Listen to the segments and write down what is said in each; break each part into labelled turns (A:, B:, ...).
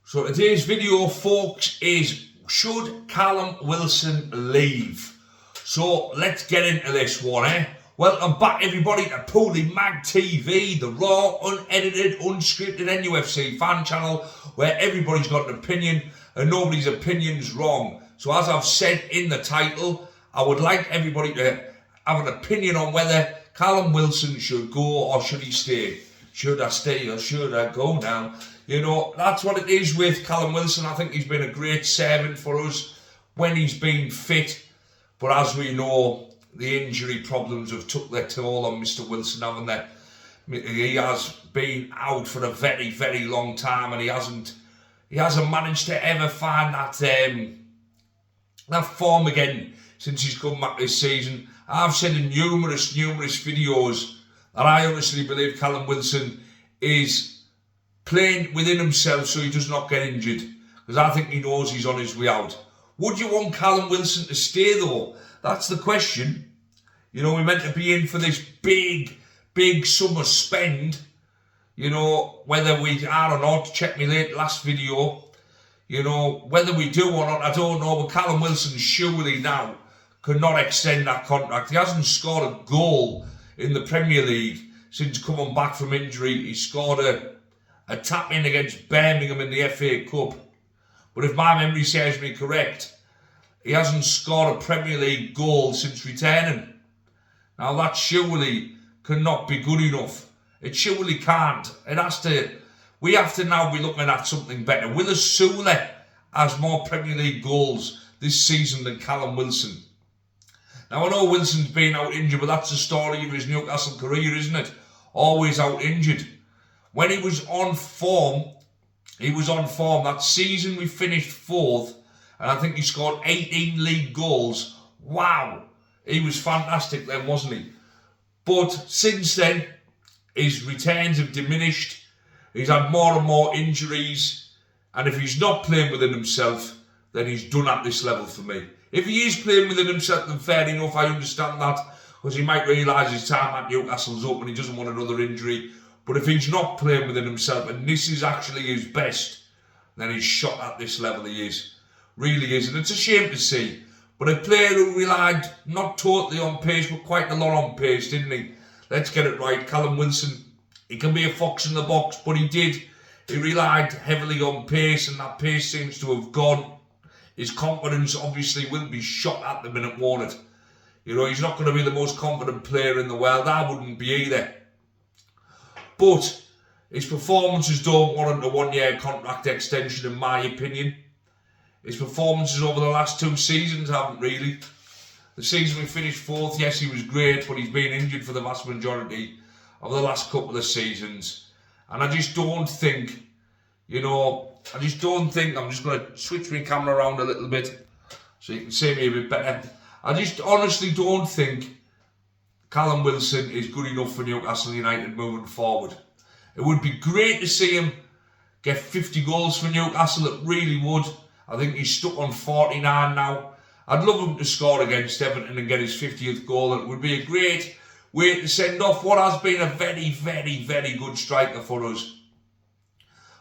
A: So today's video, folks, is should Callum Wilson leave? So let's get into this one, Welcome back, everybody, to Pooley Mag TV, the raw, unedited, unscripted NUFC fan channel where everybody's got an opinion and nobody's opinion's wrong. So as I've said in the title, I would like everybody to have an opinion on whether Callum Wilson should go or should he stay. Should I stay or should I go now? You know, that's what it is with Callum Wilson. I think he's been a great servant for us when he's been fit. But as we know, the injury problems have took their toll on Mr. Wilson, haven't they? He has been out for a very, very long time, and he hasn't managed to ever find that form again since he's come back this season. I've said in numerous videos that I honestly believe Callum Wilson is playing within himself so he does not get injured, because I think he knows he's on his way out. Would you want Callum Wilson to stay though? That's the question. You know, we're meant to be in for this big summer spend. You know, whether we are or not, check me last video. You know, whether we do or not, I don't know, but Callum Wilson surely now cannot extend that contract. He hasn't scored a goal in the Premier League since coming back from injury. He scored a tap-in against Birmingham in the FA Cup. But if my memory serves me correct, he hasn't scored a Premier League goal since returning. Now that surely cannot be good enough. It surely can't. We have to now be looking at something better. Will Sule has more Premier League goals this season than Callum Wilson? Now I know Wilson's been out injured, but that's the story of his Newcastle career, isn't it? Always out injured. When he was on form, That season we finished 4th, and I think he scored 18 league goals. Wow, he was fantastic then, wasn't he? But since then, his returns have diminished. He's had more and more injuries, and if he's not playing within himself, then he's done at this level for me. If he is playing within himself, then fair enough, I understand that, because he might realise his time at Newcastle's up and he doesn't want another injury. But if he's not playing within himself, and this is actually his best, then he's shot at this level he is. Really is, and it's a shame to see. But a player who relied not totally on pace, but quite a lot on pace, didn't he? Let's get it right. Callum Wilson, he can be a fox in the box, but he relied heavily on pace, and that pace seems to have gone. His confidence obviously will be shot at the minute, won't it? You know, he's not going to be the most confident player in the world. I wouldn't be either. But his performances don't warrant a 1-year contract extension, in my opinion. His performances over the last 2 seasons haven't really. The season we finished 4th, yes, he was great, but he's been injured for the vast majority of the last couple of seasons. And I just don't think, I'm just going to switch my camera around a little bit so you can see me a bit better. I just honestly don't think Callum Wilson is good enough for Newcastle United moving forward. It would be great to see him get 50 goals for Newcastle, it really would. I think he's stuck on 49 now. I'd love him to score against Everton and get his 50th goal. It would be a great way to send off what has been a very, very, very good striker for us.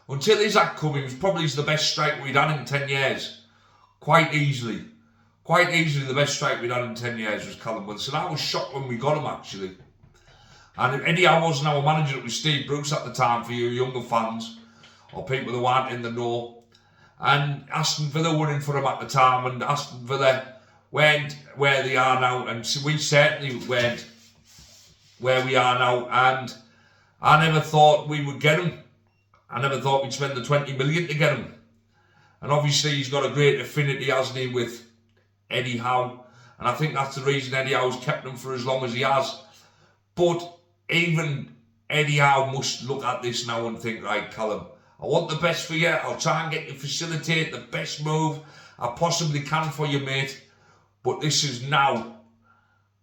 A: Until Isaac came, he was probably the best striker we'd had in 10 years. Quite easily the best striker we'd had in 10 years was Callum Wilson. I was shocked when we got him, actually. And Eddie Howe wasn't our manager, it was Steve Bruce at the time, for you younger fans or people who aren't in the know. And Aston Villa were in for him at the time, and Aston Villa weren't where they are now, and we certainly weren't where we are now. And I never thought we would get him. I never thought we'd spend the 20 million to get him. And obviously he's got a great affinity, hasn't he, with Eddie Howe, and I think that's the reason Eddie Howe's kept him for as long as he has. But even Eddie Howe must look at this now and think, right, Callum, I want the best for you. I'll try and get you facilitate the best move I possibly can for you, mate. But this is now,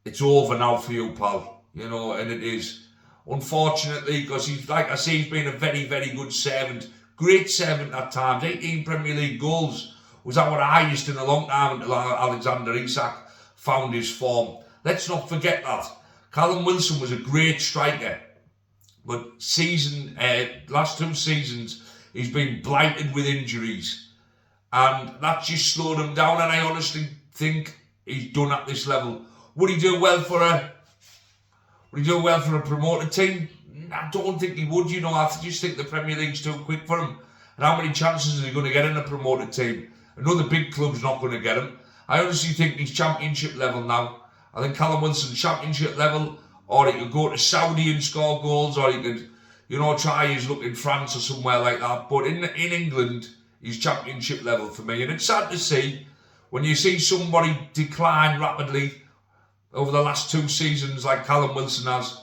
A: it's over now for you, pal. You know, and it is. Unfortunately, because he's, like I say, he's been a very, very good servant. Great servant at times. 18 Premier League goals was our highest in a long time until Alexander Isak found his form. Let's not forget that. Callum Wilson was a great striker, but last 2 seasons he's been blighted with injuries. And that just slowed him down, and I honestly think he's done at this level. Would he do well for a promoted team? I don't think he would, you know. I just think the Premier League's too quick for him. And how many chances is he going to get in a promoted team? Another big club's not going to get him. I honestly think he's Championship level now. I think Callum Wilson's Championship level, or he could go to Saudi and score goals, or he could, you know, try his luck in France or somewhere like that. But in England, he's Championship level for me. And it's sad to see when you see somebody decline rapidly over the last 2 seasons like Callum Wilson has.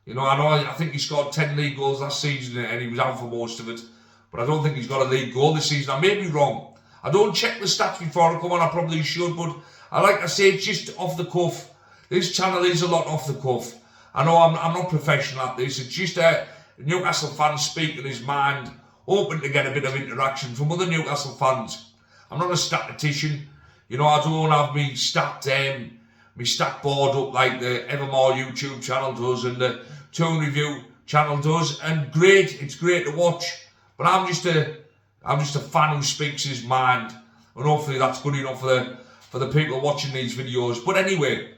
A: You know, I think he scored 10 league goals last season and he was out for most of it. But I don't think he's got a league goal this season. I may be wrong. I don't check the stats before I come on. I probably should, but like I say, it's just off the cuff. This channel is a lot off the cuff. I know I'm not professional at this. It's just a Newcastle fan speaking his mind, hoping to get a bit of interaction from other Newcastle fans. I'm not a statistician. You know, I don't have me stat board up like the Evermore YouTube channel does and the Toon Review channel does. And it's great to watch. But I'm just a fan who speaks his mind, and hopefully that's good enough for the people watching these videos. But anyway,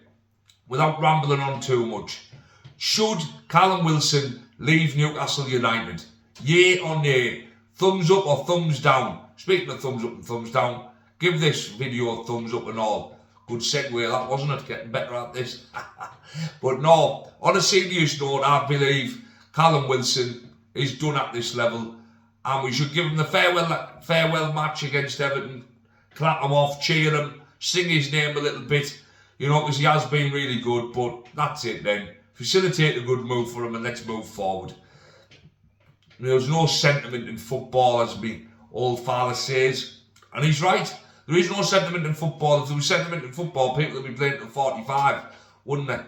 A: without rambling on too much, should Callum Wilson leave Newcastle United? Yay or nay? Thumbs up or thumbs down? Speaking of thumbs up and thumbs down, give this video a thumbs up and all. Good segue that, wasn't it? Getting better at this. But no, on a serious note, I believe Callum Wilson is done at this level, and we should give him the farewell match against Everton, clap him off, cheer him, sing his name a little bit, you know, because he has been really good. But that's it then. Facilitate a good move for him and let's move forward. There's no sentiment in football, as my old father says, and he's right. There is no sentiment in football. If there was sentiment in football, people would be playing till 45, wouldn't they?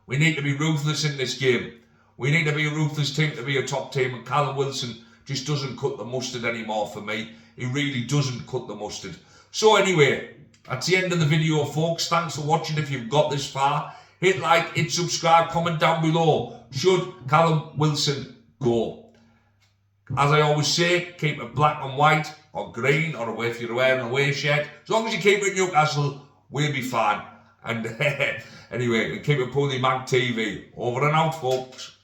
A: We need to be ruthless in this game. We need to be a ruthless team to be a top team, and Callum Wilson just doesn't cut the mustard anymore for me. He really doesn't cut the mustard. So anyway, that's the end of the video, folks. Thanks for watching. If you've got this far, hit like, hit subscribe, comment down below. Should Callum Wilson go? As I always say, keep it black and white, or green, or if you're wearing a away shirt. As long as you keep it Newcastle, we'll be fine. And anyway, keep it Pony Mag TV. Over and out, folks.